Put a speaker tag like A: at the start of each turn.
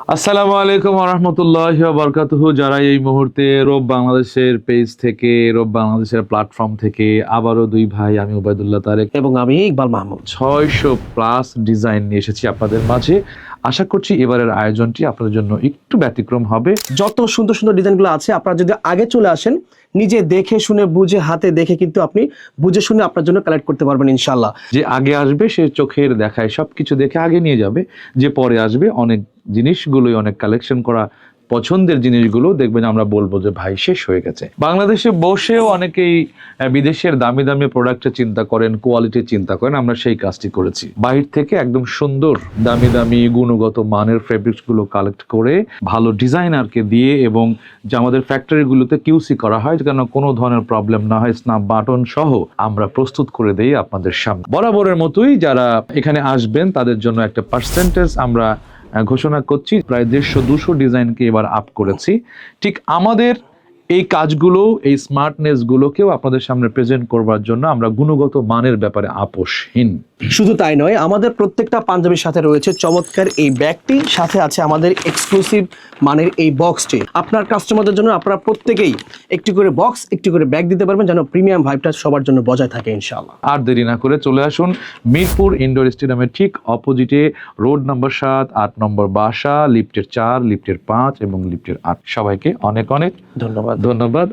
A: আসসালামু আলাইকুম ওয়া রাহমাতুল্লাহি ওয়া বারাকাতুহু। যারা এই মুহূর্তে রব বাংলাদেশের পেজ থেকে, রব বাংলাদেশের প্ল্যাটফর্ম থেকে আবারও দুই ভাই, আমি উবাইদুল্লাহ তারেক
B: এবং আমি ইকবাল মাহমুদ।
A: 600 প্লাস ডিজাইন নিয়ে এসেছি আপনাদের মাঝে। আশা করছি এবারের আয়োজনটি আপনাদের জন্য একটু ব্যতিক্রম হবে।
B: যত সুন্দর সুন্দর ডিজাইনগুলো আছে, আপনারা যদি আগে চলে আসেন, নিজে দেখে শুনে বুঝে হাতে দেখে কিন্তু আপনি বুঝে শুনে আপনার জন্য কালেক্ট করতে পারবেন ইনশাআল্লাহ।
A: যে আগে আসবে সে চোখের দেখায় সবকিছু দেখে আগে নিয়ে যাবে, যে পরে আসবে অনেক জিনিসগুলোই, অনেক কালেকশন করা পছন্দের জিনিসগুলো দেখবেন আমরা বলবো যে ভাই শেষ হয়ে গেছে। বাংলাদেশে বসেও অনেকেই বিদেশের দামি দামি প্রোডাক্টের চিন্তা করেন, কোয়ালিটির চিন্তা করেন, আমরা সেই কাজটি করেছি। বাহির থেকে একদম সুন্দর দামি দামি গুণগত মানের ফেব্রিক্স গুলো কালেক্ট করে ভালো ডিজাইনারকে দিয়ে, এবং যে আমাদের ফ্যাক্টরিগুলোতে কিউসি করা হয় যেন কোনো ধরনের প্রবলেম না হয়, স্ন্যাপ বাটন সহ আমরা প্রস্তুত করে দেই আপনাদের সামনে। বরাবরের মতোই যারা এখানে আসবেন তাদের জন্য একটা পার্সেন্টেজ আমরা ঘোষণা করছি। প্রায় 150-200 ডিজাইনকে এবার আপ করেছি। ঠিক আমাদের এই কাজগুলো, এই স্মার্টনেস গুলোকেও আপনাদের সামনে প্রেজেন্ট করবার জন্য আমরা গুণগত মানের ব্যাপারে আপোষহীন।
B: শুধু তাই নয়, আমাদের প্রত্যেকটা পাঞ্জাবির সাথে রয়েছে চমৎকার এই ব্যাগটি, সাথে আছে আমাদের এক্সক্লুসিভ মানের এই বক্সটি। আপনার কাস্টমারদের জন্য আপনারা প্রত্যেকেই একটি করে বক্স, একটি করে ব্যাগ দিতে পারবেন, যেন প্রিমিয়াম ভাইবটা সবার জন্য বজায় থাকে ইনশাআল্লাহ।
A: আর দেরি না করে চলে আসুন মিরপুর ইনডোর স্টেডিয়ামের ঠিক অপোজিটে, রোড নম্বর 7, 8 নম্বর বাসা, লিফটের 4, লিফটের 5 এবং লিফটের 8। সবাইকে অনেক অনেক
B: ধন্যবাদ।
A: ধন্যবাদ।